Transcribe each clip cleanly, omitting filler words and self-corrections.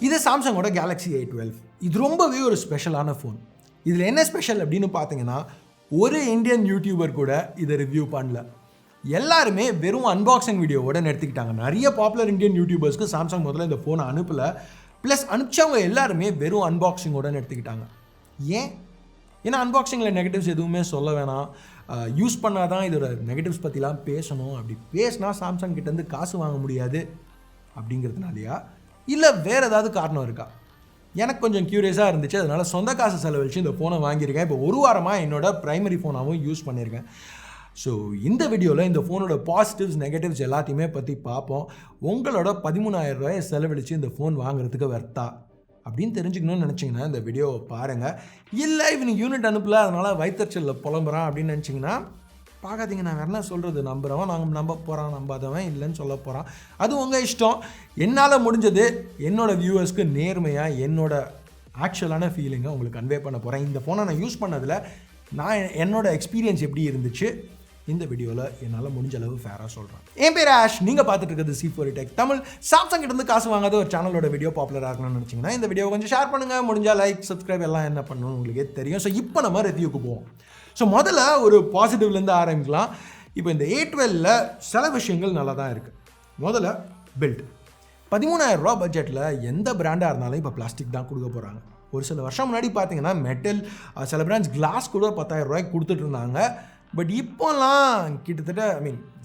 இது சாம்சங்கோட Galaxy A12. இது ரொம்பவே ஒரு ஸ்பெஷலான ஃபோன். இதில் என்ன ஸ்பெஷல் அப்படின்னு பார்த்தீங்கன்னா, ஒரு இந்தியன் யூடியூபர் கூட இதை ரிவ்யூ பண்ணல. எல்லாருமே வெறும் அன்பாக்சிங் வீடியோவோட நிறுத்திக்கிட்டாங்க. நிறைய பாப்புலர் இந்தியன் யூடியூபர்ஸ்க்கு சாம்சங் முதல்ல இந்த ஃபோனை அனுப்பலை. ப்ளஸ் அனுப்பிச்சவங்க எல்லாருமே வெறும் அன்பாக்சிங்கோட நிறுத்திக்கிட்டாங்க. ஏன்னா அன்பாக்சிங்கில் நெகட்டிவ்ஸ் எதுவுமே சொல்ல வேணாம், யூஸ் பண்ணால் தான் இதோட நெகட்டிவ்ஸ் பற்றிலாம் பேசணும். அப்படி பேசினா சாம்சங் கிட்டேருந்து காசு வாங்க முடியாது அப்படிங்கிறதுனாலையா, இல்லை வேறு ஏதாவது காரணம் இருக்கா? எனக்கு கொஞ்சம் க்யூரியஸாக இருந்துச்சு. அதனால் சொந்த காசு செலவழித்து இந்த ஃபோனை வாங்கியிருக்கேன். இப்போ ஒரு வாரமாக என்னோடய ப்ரைமரி ஃபோனாகவும் யூஸ் பண்ணியிருக்கேன். ஸோ இந்த வீடியோவில் இந்த ஃபோனோட பாசிட்டிவ்ஸ் நெகட்டிவ்ஸ் எல்லாத்தையுமே பற்றி பார்ப்போம். உங்களோட 13,000 ரூபாயை செலவழித்து இந்த ஃபோன் வாங்குறதுக்கு வர்த்தா அப்படின்னு தெரிஞ்சுக்கணும்னு நினச்சிங்கன்னா இந்த வீடியோவை பாருங்கள். இல்லை இவனுக்கு யூனிட் அனுப்பல அதனால் வயிற்றுச்சலில் புலம்புறான் அப்படின்னு நினச்சிங்கன்னா பார்க்காதீங்க. நான் வேறு என்ன சொல்கிறது, நம்புகிறவன் நாங்கள் நம்ப போகிறான், நம்பாதவன் இல்லைன்னு சொல்ல போகிறான். அது உங்கள் இஷ்டம். என்னால் முடிஞ்சது என்னோடய வியூவர்ஸ்க்கு நேர்மையாக என்னோடய ஆக்சுவலான ஃபீலிங்கை உங்களுக்கு கன்வே பண்ண போகிறேன். இந்த ஃபோனை நான் யூஸ் பண்ணதில் என்னோடய எக்ஸ்பீரியன்ஸ் எப்படி இருந்துச்சு இந்த வீடியோவில் என்னால் முடிஞ்ச அளவு ஃபேராக சொல்கிறேன். என் பேர் ஆஷ், நீங்கள் பார்த்துட்டு இருக்கிறது C4 Tech தமிழ். சாம்சங் கிட்டேருந்து காசு வாங்காத ஒரு சேனலோட வீடியோ பாப்புலராக இருக்கணும்னு நினச்சிங்கன்னா இந்த வீடியோ கொஞ்சம் ஷேர் பண்ணுங்கள். முடிஞ்சால் லைக், சப்ஸ்கிரைப் எல்லாம் என்ன பண்ணணும்னு உங்களுக்கே தெரியும். ஸோ இப்போ நம்ம ரிவ்யூக்கு போவோம். ஸோ முதல்ல ஒரு பாசிட்டிவ்லேருந்து ஆரம்பிக்கலாம். இப்போ இந்த A12ல் சில விஷயங்கள் நல்லா தான் இருக்குது. முதல்ல பில்ட். 13,000 ரூபா பட்ஜெட்டில் எந்த பிராண்டாக இருந்தாலும் இப்போ பிளாஸ்டிக் தான் கொடுக்க போகிறாங்க. ஒரு சில வருஷம் முன்னாடி பார்த்தீங்கன்னா மெட்டல், சில பிராண்ட்ஸ் கிளாஸ் கூட 10,000 ரூபாய்க்கு கொடுத்துட்டு இருந்தாங்க. பட் இப்போலாம் கிட்டத்தட்ட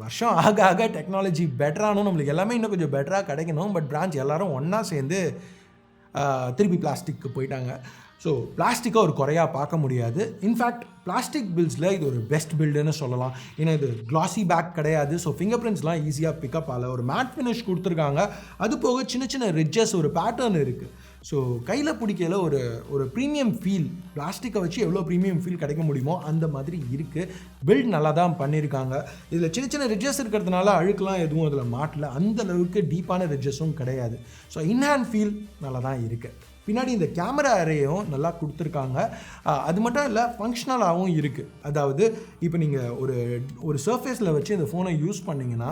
வருஷம் ஆக ஆக டெக்னாலஜி பெட்டரானும் நம்மளுக்கு எல்லாமே இன்னும் கொஞ்சம் பெட்டராக கிடைக்கணும். பட் பிராண்ட்ஸ் எல்லோரும் ஒன்றா சேர்ந்து திருப்பி பிளாஸ்டிக்கு போயிட்டாங்க. ஸோ பிளாஸ்டிக்கை ஒரு குறையாக பார்க்க முடியாது. இன்ஃபேக்ட் பிளாஸ்டிக் பில்ஸில் இது ஒரு பெஸ்ட் பில்டுன்னு சொல்லலாம். ஏன்னா இது க்ளாஸி பேக் கிடையாது. ஸோ ஃபிங்கர் பிரிண்ட்ஸ்லாம் ஈஸியாக பிக்கப் ஆகல. ஒரு மேட் ஃபினிஷ் கொடுத்துருக்காங்க. அது போக சின்ன சின்ன ரிட்ஜஸ், ஒரு பேட்டர்ன் இருக்குது. ஸோ கையில் பிடிக்கல ஒரு ப்ரீமியம் ஃபீல், பிளாஸ்டிக்கை வச்சு எவ்வளோ ப்ரீமியம் ஃபீல் கிடைக்க முடியுமோ அந்த மாதிரி இருக்குது. பில்ட் நல்லா தான் பண்ணியிருக்காங்க. இதில் சின்ன சின்ன ரிட்ஜஸ் இருக்கிறதுனால அழுக்கெலாம் எதுவும் அதில் மாட்டல. அந்தளவுக்கு டீப்பான ரிட்ஜஸும் கிடையாது. ஸோ இன்ஹேண்ட் ஃபீல் நல்லா தான் இருக்குது. பின்னாடி இந்த கேமரா அரேயும் நல்லா கொடுத்துருக்காங்க. அது மட்டும் இல்லை, ஃபங்க்ஷனலாகவும் இருக்குது. அதாவது இப்போ நீங்கள் ஒரு சர்ஃபேஸில் வச்சு இந்த ஃபோனை யூஸ் பண்ணிங்கன்னா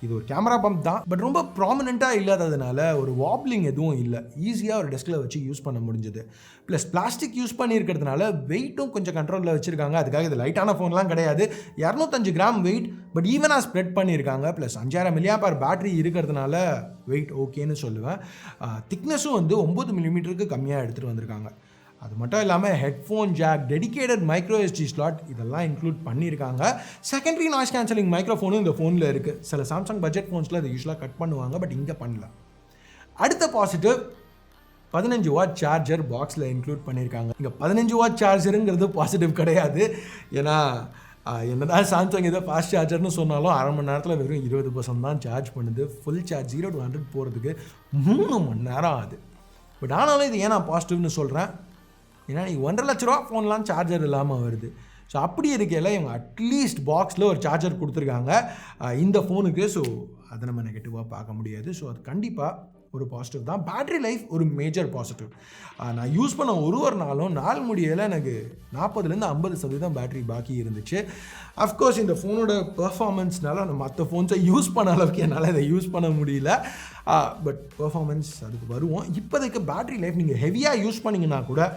இது ஒரு கேமரா பம்ப் தான், பட் ரொம்ப ப்ராமினெண்ட்டாக இல்லாததுனால ஒரு வாப்லிங் எதுவும் இல்லை. ஈஸியாக ஒரு டெஸ்கில் வச்சு யூஸ் பண்ண முடிஞ்சது. ப்ளஸ் பிளாஸ்டிக் யூஸ் பண்ணியிருக்கிறதுனால வெயிட்டும் கொஞ்சம் கண்ட்ரோலில் வச்சுருக்காங்க. அதுக்காக இது லைட்டான ஃபோன்லாம் கிடையாது. 205 கிராம் வெயிட், பட் ஈவனாக ஸ்ப்ரெட் பண்ணியிருக்காங்க. ப்ளஸ் 5000 mAh பேட்டரி இருக்கிறதுனால வெயிட் ஓகேன்னு சொல்லுவேன். திக்னஸும் 9 மில்லிமீட்டருக்கு கம்மியாக எடுத்துகிட்டு வந்திருக்காங்க. அது மட்டும் இல்லாமல் headphone jack, dedicated micro SD slot இதெல்லாம் இன்க்ளூட் பண்ணியிருக்காங்க. செகண்டரி நாய்ஸ் கேன்சலிங் மைக்ரோஃபோனும் இந்த ஃபோனில் இருக்குது. சில சாம்சங் பட்ஜெட் ஃபோன்ஸில் அதை யூஸ்வலாக கட் பண்ணுவாங்க, பட் இங்கே பண்ணல. அடுத்த பாசிட்டிவ், 15 வாட் சார்ஜர் பாக்ஸில் இன்க்ளூட் பண்ணியிருக்காங்க. இங்கே 15 வாட் சார்ஜருங்கிறது பாசிட்டிவ் கிடையாது. ஏன்னா என்னதான் சாம்சங் இதை ஃபாஸ்ட் சார்ஜர்னு சொன்னாலும் அரை மணி நேரத்தில் வெறும் 20% தான் சார்ஜ் பண்ணுது. ஃபுல் சார்ஜ் 0 to 100 போகிறதுக்கு 3 மணி நேரம் ஆகுது. பட் ஆனாலும் இது ஏன் நான் பாசிட்டிவ்னு சொல்கிறேன், ஏன்னா நீங்கள் 1.5 லட்ச ரூபா ஃபோன்லாம் சார்ஜர் இல்லாமல் வருது. ஸோ அப்படி இருக்கையில் இவங்க அட்லீஸ்ட் பாக்ஸில் ஒரு சார்ஜர் கொடுத்துருக்காங்க இந்த ஃபோனுக்கு. ஸோ அதை நம்ம நெகட்டிவாக பார்க்க முடியாது. ஸோ அது கண்டிப்பாக ஒரு பாசிட்டிவ் தான். பேட்ரி லைஃப் ஒரு மேஜர் பாசிட்டிவ். நான் யூஸ் பண்ண ஒரு நாளும் நாள் முடியலை எனக்கு 40% 50% பேட்ரி பாக்கி இருந்துச்சு. அஃப்கோர்ஸ் இந்த ஃபோனோட பெர்ஃபார்மன்ஸ்னால நம்ம மற்ற ஃபோன்ஸை யூஸ் பண்ண அளவுக்கு என்னால் இதை யூஸ் பண்ண முடியல. பட் பெர்ஃபார்மன்ஸ் அதுக்கு வருவோம். இப்போதைக்கு பேட்ரி லைஃப் நீங்கள் ஹெவியாக யூஸ் பண்ணிங்கன்னா கூட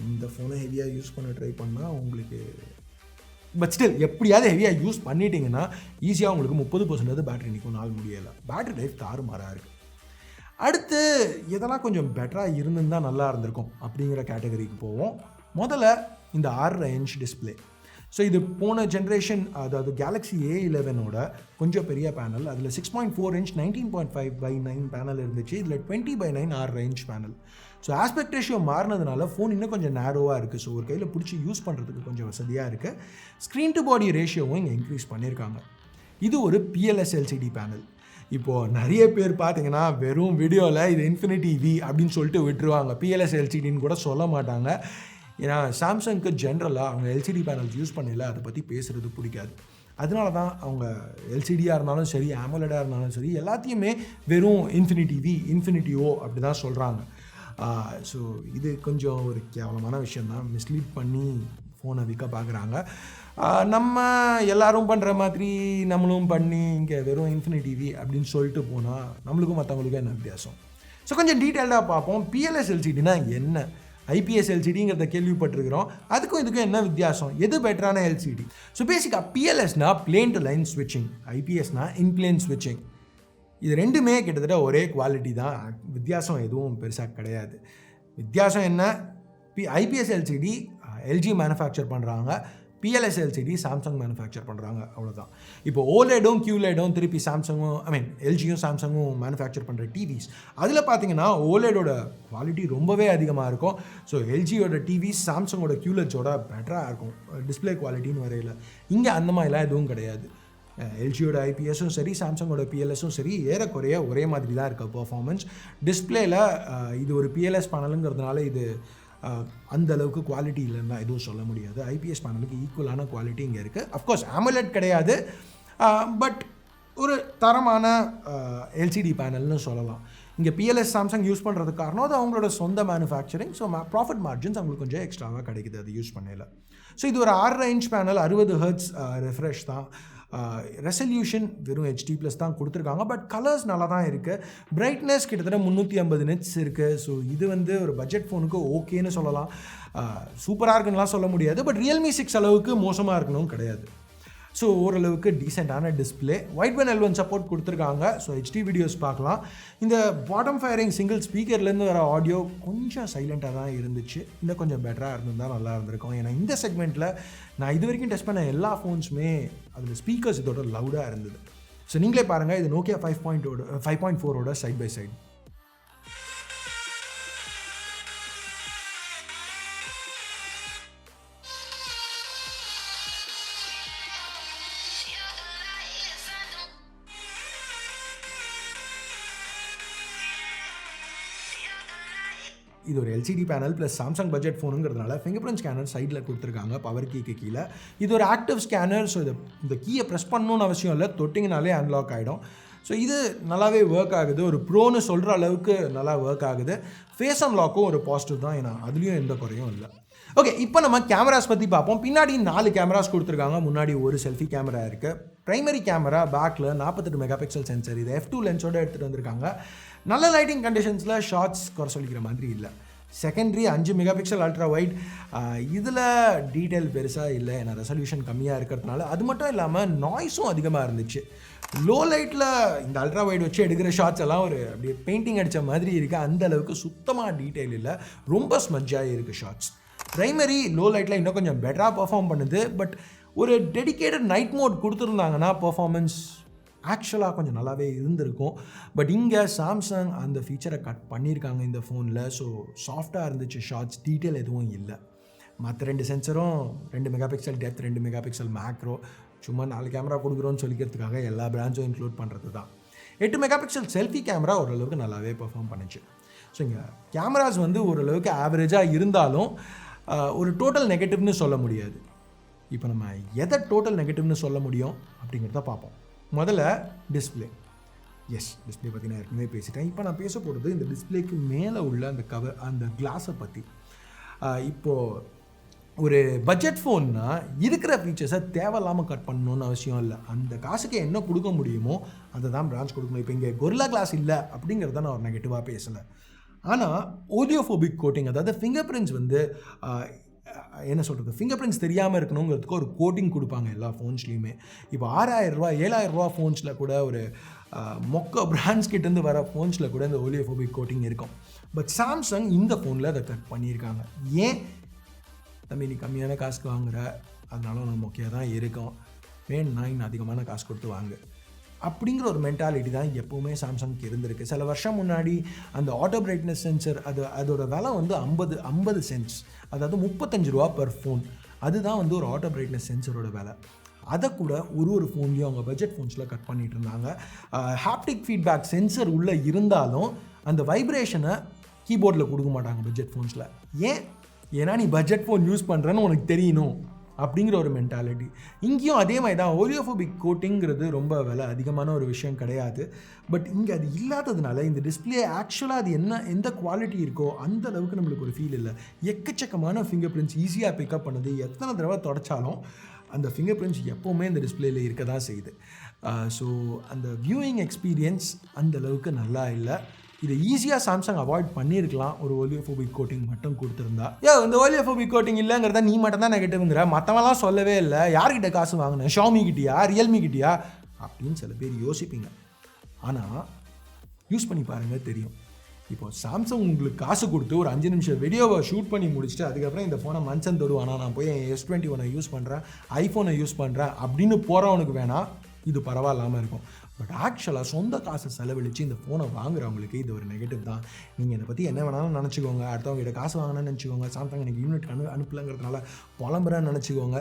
இந்த ஃபோனை ஹெவியாக யூஸ் பண்ண ட்ரை பண்ணால் உங்களுக்கு, பட் ஸ்டில் எப்படியாவது ஹெவியாக யூஸ் பண்ணிட்டீங்கன்னா ஈஸியாக உங்களுக்கு 30% பேட்டரி நிற்கும் நாள் முடியலை. பேட்டரி லைஃப் தாறுமாறாக இருக்குது. அடுத்து எதெல்லாம் கொஞ்சம் பெட்டராக இருந்துருந்தால் நல்லா இருந்திருக்கும் அப்படிங்கிற கேட்டகரிக்கு போவோம். முதல்ல இந்த 6.5 இன்ச் டிஸ்பிளே. ஸோ இது போன ஜென்ரேஷன், அதாவது கேலக்ஸி A11ஓட கொஞ்சம் பெரிய பேனல். அதில் 6.4 இன்ச் 19.5/9 பேனல் இருந்துச்சு. இதில் 20/9 6.5 inch panel. So aspect ratio மாறினதுனால ஃபோன் இன்னும் கொஞ்சம் நேரோவாக இருக்குது. ஸோ ஒரு கையில் பிடிச்சி யூஸ் பண்ணுறதுக்கு கொஞ்சம் வசதியாக இருக்குது. ஸ்க்ரீன் டு பாடி ரேஷியோவும் இங்கே இன்க்ரீஸ் பண்ணியிருக்காங்க. இது ஒரு PLS LCD பேனல். இப்போது நிறைய பேர் பார்த்தீங்கன்னா வெறும் வீடியோவில் இது Infinity V அப்படின்னு சொல்லிட்டு விட்டுருவாங்க. PLS LCDன்னு கூட சொல்ல மாட்டாங்க. ஏன்னா சாம்சங்க்கு ஜென்ரலாக அவங்க LCD பேனல்ஸ் யூஸ் பண்ணல, அதை பற்றி பேசுகிறது பிடிக்காது. அதனால தான் அவங்க LCDயாக இருந்தாலும் சரி, AMOLEDாக இருந்தாலும் சரி, எல்லாத்தையுமே வெறும் Infinity V, Infinity O அப்படி தான் சொல்கிறாங்க. ஸோ இது கொஞ்சம் ஒரு கேவலமான விஷயந்தான். மிஸ்லீட் பண்ணி ஃபோனை விற்க பார்க்குறாங்க. நம்ம எல்லோரும் பண்ணுற மாதிரி நம்மளும் பண்ணி இங்கே வெறும் Infinity V அப்படின்னு சொல்லிட்டு போனால் நம்மளுக்கும் மற்றவங்களுக்கும் என்ன வித்தியாசம்? ஸோ கொஞ்சம் டீட்டெயில்டாக பார்ப்போம். பிஎல்எஸ் எல்சிடினா என்ன, ஐபிஎஸ் எல்சிடிங்கிறத கேள்விப்பட்டிருக்கிறோம். அதுக்கும் இதுக்கும் என்ன வித்தியாசம், எது பெட்டரான எல்சிடி? ஸோ பேசிக்காக பிஎல்எஸ்னா பிளேன் டு லைன் ஸ்விட்சிங், ஐபிஎஸ்னா இன்பிளேன் ஸ்விட்சிங். இது ரெண்டுமே கிட்டத்தட்ட ஒரே குவாலிட்டி தான், வித்தியாசம் எதுவும் பெருசாக கிடையாது. வித்தியாசம் என்ன, ஐபிஎஸ் எல்சிடி எல்ஜி மேனுஃபேக்சர் பண்ணுறாங்க, பிஎல்எஸ் எல்சிடி சாம்சங் மேனுஃபேக்சர் பண்ணுறாங்க, அவ்வளோதான். இப்போ ஓலெடும் கியூலெடும் திருப்பி சாம்சங்கும் எல்ஜியும் சாம்சங்கும் மேனுஃபேக்சர் பண்ணுற டிவிஸ், அதில் பார்த்தீங்கன்னா ஓலெடோட குவாலிட்டி ரொம்பவே அதிகமாக இருக்கும். ஸோ எல்ஜியோட டிவிஸ் சாம்சங்கோட கியூலெட்ஸோட பெட்டராக இருக்கும் டிஸ்பிளே குவாலிட்டின்னு வரையில். இங்கே அந்த மாதிரிலாம் எதுவும் கிடையாது. எல்ஜியோட ஐபிஎஸும் சரி சாம்சங்கோட பிஎல்எஸும் சரி ஏறக்குறைய ஒரே மாதிரி தான் இருக்குது பர்ஃபார்மன்ஸ். டிஸ்பிளேயில் இது ஒரு பிஎல்எஸ் பேனலுங்கிறதுனால இது அந்த அளவுக்கு குவாலிட்டி இல்லைன்னா எதுவும் சொல்ல முடியாது. ஐபிஎஸ் பேனலுக்கு ஈக்குவலான குவாலிட்டி இங்கே இருக்குது. அஃப்கோர்ஸ் AMOLED கிடையாது, பட் ஒரு தரமான எல்சிடி பேனல்னு சொல்லலாம். இங்கே பிஎல்எஸ் சாம்சங் யூஸ் பண்ணுறதுக்கு காரணம் அது அவங்களோட சொந்த மேனுஃபேக்சரிங். ஸோ ப்ராஃபிட் மார்ஜின்ஸ் அவங்களுக்கு கொஞ்சம் எக்ஸ்ட்ராவாக கிடைக்குது அது யூஸ் பண்ணல. ஸோ இது ஒரு 6.5 இன்ச் பேனல், 60 ஹெர்ட்ஸ் ரெஃப்ரெஷ் தான். ரெசல்யூஷன் வெறும் HD+ தான் கொடுத்துருக்காங்க, பட் கலர்ஸ் நல்லா தான் இருக்குது. பிரைட்னஸ் கிட்டத்தட்ட 350 நிட்ஸ் இருக்குது. ஸோ இது ஒரு பட்ஜெட் ஃபோனுக்கு ஓகேன்னு சொல்லலாம். சூப்பராக இருக்குன்னுலாம் சொல்ல முடியாது, பட் Realme 6 அளவுக்கு மோசமாக இருக்கணும் கிடையாது. ஸோ ஓரளவுக்கு டீசெண்டான டிஸ்பிளே. வைட் L1 சப்போர்ட் கொடுத்துருக்காங்க. ஸோ HD வீடியோஸ் பார்க்கலாம். இந்த பாட்டம் ஃபயரிங் சிங்கிள் ஸ்பீக்கர்லேருந்து வர ஆடியோ கொஞ்சம் சைலண்ட்டாக தான் இருந்துச்சு. இன்னும் கொஞ்சம் பெட்டராக இருந்திருந்தால் நல்லா இருந்திருக்கும். ஏன்னா இந்த செக்மெண்ட்டில் நான் இது வரைக்கும் டெஸ்ட் பண்ண எல்லா ஃபோன்ஸுமே அதில் ஸ்பீக்கர்ஸ் இதோட லவுடாக இருந்தது. ஸோ நீங்களே பாருங்கள், இது Nokia 5.4ஓட சைட் பை சைட். இது ஒரு LCD panel plus Samsung budget ஃபோனுங்கிறதுனால ஃபிங்கர் பிரிண்ட் ஸ்கேனர் சைடில் கொடுத்துருக்காங்க பவர் கீக்கு கீழே. இது ஒரு ஆக்டிவ் ஸ்கேனர். ஸோ இந்த கீயை ப்ரெஸ் பண்ணணும்னு அவசியம் இல்லை, தொட்டிங்கனாலே அன்லாக் ஆகிடும். ஸோ இது நல்லாவே ஒர்க் ஆகுது, ஒரு ப்ரோன்னு சொல்கிற அளவுக்கு நல்லா ஒர்க் ஆகுது. ஃபேஸ் அன்லாக்கும் ஒரு பாசிட்டிவ் தான், ஏன்னா அதுலேயும் எந்த குறையும் இல்லை. ஓகே, இப்போ நம்ம கேமராஸ் பற்றி பார்ப்போம். பின்னாடி 4 கேமராஸ் கொடுத்துருக்காங்க, முன்னாடி ஒரு செல்ஃபி கேமரா இருக்குது. ப்ரைமரி கேமரா பேக்கில் 48 மெகா பிக்சல் சென்சர், இது F2 லென்ஸோடு எடுத்துகிட்டு வந்திருக்காங்க. நல்ல லைட்டிங் கண்டிஷன்ஸில் ஷார்ட்ஸ் குறை சொல்லிக்கிற மாதிரி இல்லை. Secondary 5 mega pixel ultra wide, இதில் டீட்டெயில் பெருசாக இல்லை, ஏன்னா ரெசல்யூஷன் கம்மியாக இருக்கிறதுனால. அது மட்டும் இல்லாமல் நாய்ஸும் அதிகமாக இருந்துச்சு. லோ லைட்டில் இந்த அல்ட்ரா வைட் வச்சு எடுக்கிற ஷார்ட்ஸ் எல்லாம் ஒரு அப்படியே பெயிண்டிங் அடித்த மாதிரி இருக்குது. அந்த அளவுக்கு சுத்தமாக டீட்டெயில் இல்லை, ரொம்ப ஸ்மஜ்ஜாகி இருக்குது ஷார்ட்ஸ். ப்ரைமரி லோ லைட்டில் இன்னும் கொஞ்சம் பெட்டராக பர்ஃபார்ம் பண்ணுது, பட் ஒரு டெடிக்கேட்டட் நைட் மோட் கொடுத்துருந்தாங்கன்னா பர்ஃபார்மன்ஸ் ஆக்சுவலாக கொஞ்சம் நல்லாவே இருந்திருக்கும். பட் இங்கே சாம்சங் அந்த ஃபீச்சரை கட் பண்ணியிருக்காங்க இந்த ஃபோனில். ஸோ சாஃப்டாக இருந்துச்சு ஷார்ட்ஸ், டீட்டெயில் எதுவும் இல்லை. மற்ற 2 சென்சரும் 2 mega pixel depth, 2 mega pixel macro, சும்மா 4 கேமரா கொடுக்குறோன்னு சொல்லிக்கிறதுக்காக எல்லா பிராண்ட்ஸும் இன்க்ளூட் பண்ணுறது தான். 8 மெகா பிக்சல் செல்ஃபி கேமரா ஓரளவுக்கு நல்லாவே பெர்ஃபார்ம் பண்ணிச்சு. ஸோ இங்கே கேமராஸ் ஓரளவுக்கு ஆவரேஜாக இருந்தாலும் ஒரு டோட்டல் நெகட்டிவ்னு சொல்ல முடியாது. இப்போ நம்ம எதை டோட்டல் நெகட்டிவ்னு சொல்ல முடியும் அப்படிங்கிறத பார்ப்போம். முதல்ல டிஸ்பிளே. எஸ், டிஸ்பிளே பற்றி நான் ஏற்கனவே பேசிட்டேன். இப்போ நான் பேச போகிறது இந்த டிஸ்பிளேக்கு மேலே உள்ள அந்த கவர், அந்த கிளாஸை பற்றி. இப்போது ஒரு பட்ஜெட் ஃபோன்னா இருக்கிற ஃபீச்சர்ஸை தேவையில்லாமல் கட் பண்ணணுன்னு அவசியம் இல்லை. அந்த காசுக்கு என்ன கொடுக்க முடியுமோ அதை தான் பிரான்ச் கொடுக்கணும். இப்போ இங்கே கொரில்லா கிளாஸ் இல்லை அப்படிங்கிறத நான் ஒரு நெகட்டிவாக பேசலை. ஆனால் ஓடியோஃபோபிக் கோட்டிங், அதாவது ஃபிங்கர் பிரிண்ட்ஸ் என்ன சொல்கிறது, ஃபிங்கர் பிரிண்ட்ஸ் தெரியாமல் இருக்கணுங்கிறதுக்கு ஒரு கோட்டிங் கொடுப்பாங்க எல்லா ஃபோன்ஸ்லேயுமே. இப்போ 6000 ரூபா 7000 ரூபா ஃபோன்ஸில் கூட, ஒரு மொக்க பிராண்ட்ஸ் கிட்டேருந்து வர ஃபோன்ஸில் கூட இந்த ஓலியோஃபோபிக் கோட்டிங் இருக்கும். பட் சாம்சங் இந்த ஃபோனில் அதை கட் பண்ணியிருக்காங்க. ஏன் தம்பி, நீ கம்மியான காசுக்கு வாங்குற, அதனால நம்ம மொக்கையாக தான் இருக்கும், வேணும்னா இன்னும் அதிகமான காசு கொடுத்து வாங்கு அப்படிங்கிற ஒரு மென்டாலிட்டி தான் எப்போவுமே சாம்சங்க்கு இருந்திருக்கு. சில வருஷம் முன்னாடி அந்த ஆட்டோ பிரைட்னஸ் சென்சர், அதோட விலை 50 சென்ட்ஸ், அதாவது 35 ரூபா பர் ஃபோன். அதுதான் ஒரு ஆட்டோ பிரைட்னஸ் சென்சரோட விலை. அதை கூட ஒரு ஃபோன்லேயும் அவங்க பட்ஜெட் ஃபோன்ஸில் கட் பண்ணிகிட்டு இருந்தாங்க. ஹாப்டிக் ஃபீட்பேக் சென்சர் உள்ளே இருந்தாலும் அந்த வைப்ரேஷனை கீபோர்டில் கொடுக்க மாட்டாங்க பட்ஜெட் ஃபோன்ஸில். ஏன்னா நீ பட்ஜெட் ஃபோன் யூஸ் பண்ணுறேன்னு உனக்கு தெரியணும் அப்படிங்கிற ஒரு மென்டாலிட்டி. இங்கேயும் அதே மாதிரி தான். ஓலியோஃபோபிக் கோட்டிங்கிறது ரொம்ப விலை அதிகமான ஒரு விஷயம் கிடையாது. பட் இங்கே அது இல்லாததுனால இந்த டிஸ்பிளே ஆக்சுவலாக அது எந்த குவாலிட்டி இருக்கோ அந்த அளவுக்கு நம்மளுக்கு ஒரு ஃபீல் இல்லை. எக்கச்சக்கமான ஃபிங்கர் பிரிண்ட்ஸ் ஈஸியாக பிக்கப் பண்ணுது. எத்தனை தடவை தொடச்சாலும் அந்த ஃபிங்கர் பிரிண்ட்ஸ் எப்போவுமே இந்த டிஸ்பிளேயில் இருக்க தான் செய்யுது. ஸோ அந்த வியூயிங் எக்ஸ்பீரியன்ஸ் அந்த அளவுக்கு நல்லா இல்லை. இதை ஈஸியாக சாம்சங் அவாய்ட் பண்ணியிருக்கலாம் ஒரு ஓலியோஃபோபிக் கோட்டிங் மட்டும் கொடுத்துருந்தா. இந்த ஓலியோஃபோபிக் கோட்டிங் இல்லைங்கிறத நீ மட்டும் தான் நெகட்டிவ்ங்கிற, மற்றவங்களாம் சொல்லவே இல்லை. யார்கிட்ட காசு வாங்கினேன், ஷாமி கிட்டியா, ரியல்மி கிட்டியா அப்படின்னு சில பேர் யோசிப்பீங்க. ஆனால் யூஸ் பண்ணி பாருங்கள் தெரியும். இப்போ சாம்சங் உங்களுக்கு காசு கொடுத்து ஒரு 5 நிமிஷம் வீடியோவை ஷூட் பண்ணி முடிச்சுட்டு அதுக்கப்புறம் இந்த ஃபோனை மனுஷன் தருவானா, நான் போய் என் S21 யூஸ் பண்ணுறேன், ஐஃபோனை யூஸ் பண்ணுறேன் அப்படின்னு போகிறவனுக்கு வேணால் இது பரவாயில்லாமல் இருக்கும். பட் ஆக்சுவலாக சொந்த காசை செலவழித்து இந்த ஃபோனை வாங்குறவங்களுக்கு இது ஒரு நெகட்டிவ் தான். நீங்கள் இதை பற்றி என்ன வேணாலும் நினச்சிக்கோங்க, அடுத்தவங்ககிட்ட காசு வாங்கினேன்னு நினச்சிக்கோங்க, சாம்சங் எனக்கு யூனிட் அனுப்பலைங்கிறதுனால புலம்புறேன்னு நினச்சிக்கோங்க.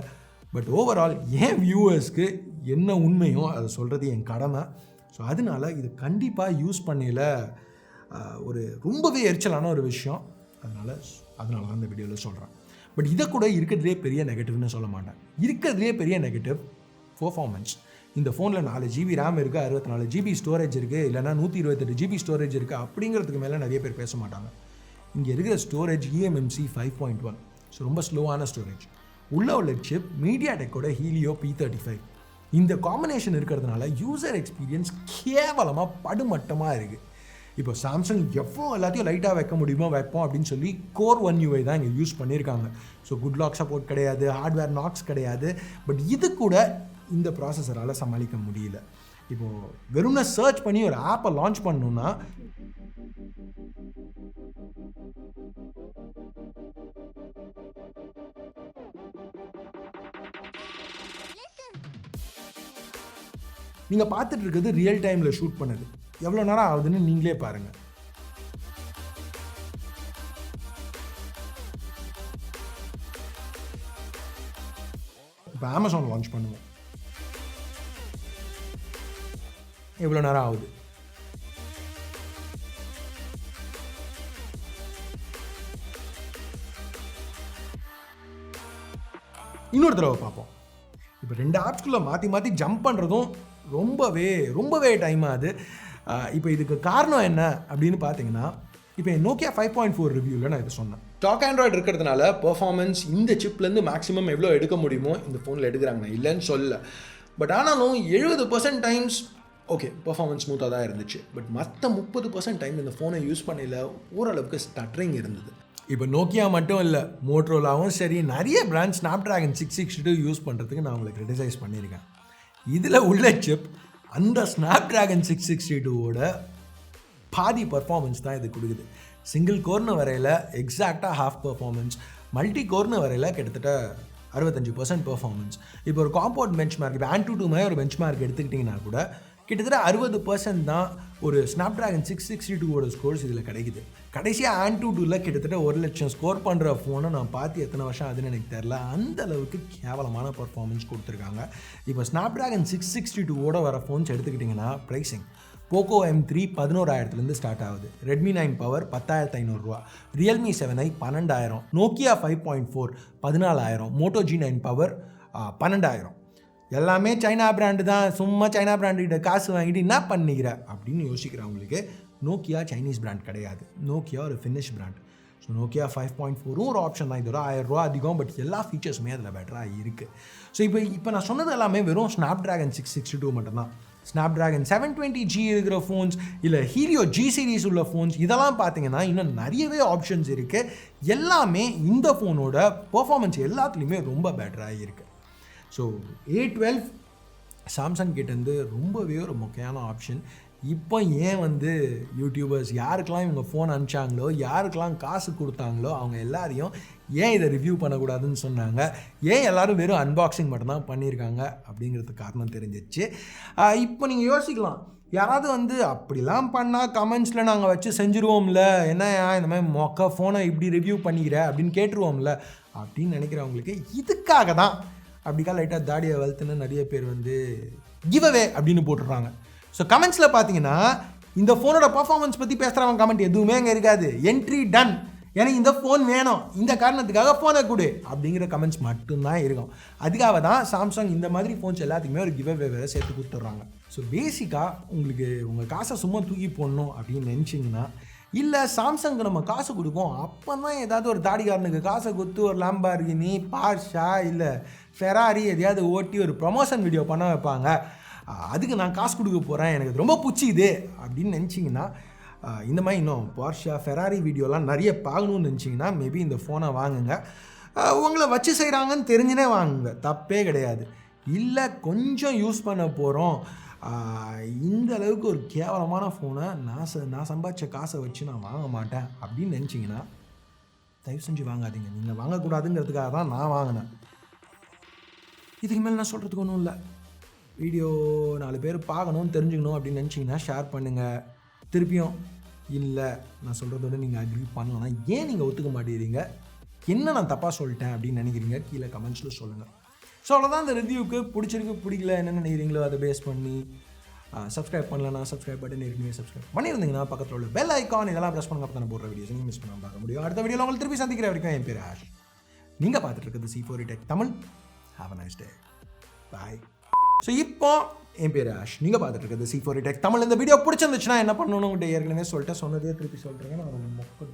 பட் ஓவரால் என் வியூவர்ஸ்க்கு என்ன உண்மையோ அதை சொல்கிறது என் கடமை. ஸோ அதனால இது கண்டிப்பாக யூஸ் பண்ணல ஒரு ரொம்பவே எரிச்சலான ஒரு விஷயம். அதனால தான் இந்த வீடியோவில் சொல்கிறேன். பட் இதை கூட இருக்கிறதுலே பெரிய நெகட்டிவ்னு சொல்ல மாட்டேன். இருக்கிறதுலே பெரிய நெகட்டிவ் பெர்ஃபார்மன்ஸ். இந்த ஃபோனில் 4 GB ரேம் இருக்குது, 64 GB ஸ்டோரேஜ் இருக்குது, இல்லைனா 128 GB ஸ்டோரேஜ் இருக்குது. அப்படிங்கிறதுக்கு மேலே நிறைய பேர் பேச மாட்டாங்க. இங்கே இருக்கிற ஸ்டோரேஜ் eMMC 5.1, ஸோ ரொம்ப ஸ்லோவான ஸ்டோரேஜ். உள்ள சிப் மீடியாடெக்கோட ஹீலியோ P35. இந்த காம்பினேஷன் இருக்கிறதுனால யூசர் எக்ஸ்பீரியன்ஸ் கேவலமாக படுமட்டமாக இருக்குது. இப்போ சாம்சங் எவ்வளோ எல்லாத்தையும் லைட்டாக வைக்க முடியுமோ வைப்போம் அப்படின்னு சொல்லி Core 1 UI தான் இங்கே யூஸ் பண்ணியிருக்காங்க. ஸோ குட் லாக் சப்போர்ட் கிடையாது, ஹார்ட்வேர் நாக்ஸ் கிடையாது. பட் இது கூட இந்த ப்ராசஸரால் சமாளிக்க முடியல. இப்போது வெறும்னா சர்ச் பண்ணி ஒரு ஆப்பை லான்ச் பண்ணணுன்னா நீங்கள் பார்த்துட்டு இருக்கிறது ரியல் டைமில் ஷூட் பண்ணது. எவ்வளோ நேரம் ஆகுதுன்னு நீங்களே பாருங்கள். இப்போ அமேசான் லான்ச் பண்ணுவோம், எவ்வளோ நேரம் ஆகுது. இன்னொரு தடவை பார்ப்போம். இப்போ 2 ஆப்ஸ்குள்ளே மாற்றி ஜம்ப் பண்ணுறதும் ரொம்பவே டைம் ஆகுது. இப்போ இதுக்கு காரணம் என்ன அப்படின்னு பார்த்தீங்கன்னா, இப்போ நோக்கியா 5.4 ரிவ்யூவில் நான் இதை சொன்னேன். ஸ்டாக் ஆண்ட்ராய்டு இருக்கிறதுனால பெர்ஃபார்மன்ஸ் இந்த சிப்லேருந்து மேக்ஸிமம் எவ்வளோ எடுக்க முடியுமோ இந்த ஃபோனில் எடுக்கிறாங்க, நான் இல்லைன்னு சொல்ல. பட் ஆனாலும் 70% டைம்ஸ் ஓகே பெர்ஃபார்மன்ஸ் ஸ்மூத்தாக தான் இருந்துச்சு. பட் மற்ற 30% டைம் இந்த ஃபோனை யூஸ் பண்ணல ஓரளவுக்கு ஸ்டட்டரிங் இருந்தது. இப்போ நோக்கியா மட்டும் இல்லை, மோட்ரோலாவும் சரி, நிறைய பிராண்ட் Snapdragon 662 யூஸ் பண்ணுறதுக்கு நான் உங்களுக்கு கிரிட்டிசைஸ் பண்ணியிருக்கேன். இதில் உள்ள சிப் அந்த Snapdragon 662ஓட பாதி பர்ஃபார்மன்ஸ் தான் இது கொடுக்குது. சிங்கிள் கோர்னு வரையில் எக்ஸாக்டாக ஹாஃப் பர்ஃபார்மன்ஸ், மல்டி கோர்னு வரையில் கிட்டத்தட்ட 65% பர்ஃபார்மன்ஸ். இப்போ ஒரு காம்பவுண்ட் பெஞ்ச் மார்க், இப்போ AnTuTu மாதிரி ஒரு பெஞ்ச் மார்க் எடுத்துக்கிட்டிங்கன்னா கூட கிட்டத்தட்ட 60% தான் ஒரு Snapdragon 662ஓட ஸ்கோர்ஸ் இதில் கிடைக்குது. கடைசியாக AnTuTuல கிட்டத்தட்ட 1 லட்சம் ஸ்கோர் பண்ணுற ஃபோனை நான் பார்த்து எத்தனை வருஷம் அதுன்னு எனக்கு தெரில. அந்த அளவுக்கு கேவலமான பர்ஃபார்மன்ஸ் கொடுத்துருக்காங்க. இப்போ Snapdragon 662ஓட வர ஃபோன்ஸ் எடுத்துக்கிட்டிங்கன்னா ப்ரைஸிங் போக்கோ M3 11,000 ஸ்டார்ட் ஆகுது, Redmi 9 power 10,500 Realme 7i 12,000, Nokia 5.4 14,000, Moto G9 power 12,000. எல்லாமே சைனா பிராண்டு தான். சும்மா சைனா பிராண்டுகிட்ட காசு வாங்கிட்டு என்ன பண்ணிக்கிற அப்படின்னு யோசிக்கிறவங்களுக்கு நோக்கியா சைனீஸ் பிராண்ட் கிடையாது. நோக்கியா ஒரு ஃபினிஷ் பிராண்ட். ஸோ நோக்கியா 5.4 ஒரு ஆப்ஷன் தான். இதோட 1000 அதிகம், பட் எல்லா ஃபீச்சர்ஸுமே அதில் பெட்டராக இருக்குது. ஸோ இப்போ நான் சொன்னது எல்லாமே வெறும் Snapdragon 662 மட்டும்தான். Snapdragon 720G இருக்கிற ஃபோன்ஸ், இல்லை ஹீலியோ G சீரிஸ் உள்ள ஃபோன்ஸ், இதெல்லாம் பார்த்தீங்கன்னா இன்னும் நிறையவே ஆப்ஷன்ஸ் இருக்குது. எல்லாமே இந்த ஃபோனோட பர்ஃபார்மன்ஸ் எல்லாத்துலேயுமே ரொம்ப பெட்டராக இருக்குது. ஸோ A12 சாம்சங் கிட்டேருந்து ரொம்பவே ஒரு முக்கியமான ஆப்ஷன். இப்போ ஏன் யூடியூபர்ஸ் யாருக்கெல்லாம் இவங்க ஃபோன் அனுப்பிச்சாங்களோ, யாருக்கெல்லாம் காசு கொடுத்தாங்களோ அவங்க எல்லாரையும் ஏன் இதை ரிவ்யூ பண்ணக்கூடாதுன்னு சொன்னாங்க, ஏன் எல்லோரும் வெறும் அன்பாக்சிங் மட்டும்தான் பண்ணியிருக்காங்க அப்படிங்கிறதுக்கு காரணம் தெரிஞ்சிச்சு. இப்போ நீங்கள் யோசிக்கலாம், யாராவது அப்படிலாம் பண்ணால் கமெண்ட்ஸில் நாங்கள் வச்சு செஞ்சுருவோம்ல, என்ன இந்த மாதிரி மொக்க ஃபோனை இப்படி ரிவ்யூ பண்ணிக்கிற அப்படின்னு கேட்டுருவோம்ல அப்படின்னு நினைக்கிறவங்களுக்கு இதுக்காக தான் அப்படிக்கா லைட்டாக தாடியை வளர்த்துன்னு நிறைய பேர் கிவ் அவே அப்படின்னு போட்டுடுறாங்க. ஸோ கமெண்ட்ஸில் பார்த்தீங்கன்னா இந்த ஃபோனோட பர்ஃபார்மன்ஸ் பற்றி பேசுகிறவங்க கமெண்ட் எதுவுமே அங்கே இருக்காது. என்ட்ரி டன், எனக்கு இந்த ஃபோன் வேணும், இந்த காரணத்துக்காக ஃபோனை கொடு அப்படிங்கிற கமெண்ட்ஸ் மட்டும்தான் இருக்கும். அதுக்காக தான் சாம்சங் இந்த மாதிரி ஃபோன்ஸ் எல்லாத்துக்குமே ஒரு கிவ் அவே வேறு சேர்த்து கொடுத்துட்றாங்க. ஸோ பேசிக்காக உங்களுக்கு உங்கள் காசை சும்மா தூக்கி போடணும் அப்படின்னு நினச்சிங்கன்னா, இல்லை சாம்சங்கு நம்ம காசு கொடுப்போம் அப்போ தான் ஏதாவது ஒரு தாடிக்காரனுக்கு காசை கொடுத்து ஒரு லாம்பார்கினி, பார்ஷா, இல்லை ஃபெராரி எதையாவது ஓட்டி ஒரு ப்ரமோஷன் வீடியோ பண்ண வைப்பாங்க, அதுக்கு நான் காசு கொடுக்க போகிறேன், எனக்கு ரொம்ப பிடிச்சிது அப்படின்னு நினச்சிங்கன்னா இந்த மாதிரி இன்னும் போர்ஷா ஃபெராரி வீடியோலாம் நிறைய பார்க்கணுன்னு நினச்சிங்கன்னா மேபி இந்த ஃபோனை வாங்குங்க. உங்களை வச்சு செய்கிறாங்கன்னு தெரிஞ்சுனே வாங்குங்க, தப்பே கிடையாது. இல்லை கொஞ்சம் யூஸ் பண்ண போகிறோம், இந்த அளவுக்கு ஒரு கேவலமான ஃபோனை நான் சம்பாதிச்ச காசை வச்சு நான் வாங்க மாட்டேன் அப்படின்னு நினச்சிங்கன்னா தயவு செஞ்சு வாங்காதீங்க. நீங்கள் வாங்கக்கூடாதுங்கிறதுக்காக தான் நான் வாங்கினேன். இதுக்கு மேலே நான் சொல்கிறதுக்கு ஒன்றும் இல்லை. வீடியோ 4 பேர் பார்க்கணும் தெரிஞ்சுக்கணும் அப்படின்னு நினச்சிங்கன்னா ஷேர் பண்ணுங்கள். திருப்பியும் இல்லை நான் சொல்கிறதோட நீங்கள் அக்ரி பண்ணலன்னா ஏன் நீங்கள் ஒத்துக்க மாட்டேங்கிறீங்க, என்ன நான் தப்பாக சொல்லிட்டேன் அப்படின்னு நினைக்கிறீங்க கீழே கமெண்ட்ஸில் சொல்லுங்கள். ஸோ அவ்வளோதான் இந்த ரிவ்யூவுக்கு. பிடிச்சிருக்கு பிடிக்கல என்ன நினைக்கிறீங்களோ அதை பேஸ் பண்ணி சப்ஸ்கிரைப் பண்ணலன்னா சப்ஸ்கிரைப் பட்டன் ஏற்கனவே சப்ஸ்கிரைப் பண்ணியிருந்தீங்கன்னா பக்கத்தில் உள்ள பெல் ஐக்கான் இதெல்லாம் ப்ரெஸ் பண்ணுங்க. அப்போ தான் போடுற வீடியோஸ் நீங்கள் மிஸ் பண்ணாமல் பார்க்க முடியும். அடுத்த வீடியோவில் உங்களுக்கு திருப்பி சந்திக்கிற வரைக்கும் என் பேர் ஆஷ். நீங்கள் பார்த்துட்டு இருக்கிறது C4E Tech Tamil. Have a nice day. Bye. So இப்போ என் பேர் ஆஷ், நீங்கள் பார்த்துட்டு இருக்கிறது C4E Tech தமிழ். இந்த வீடியோ பிடிச்சிருந்துச்சுன்னா என்ன பண்ணணும்னு உங்கள்கிட்ட ஏற்கனவே சொன்னதே திருப்பி சொல்கிறேங்க. நான் ஒரு மொக்க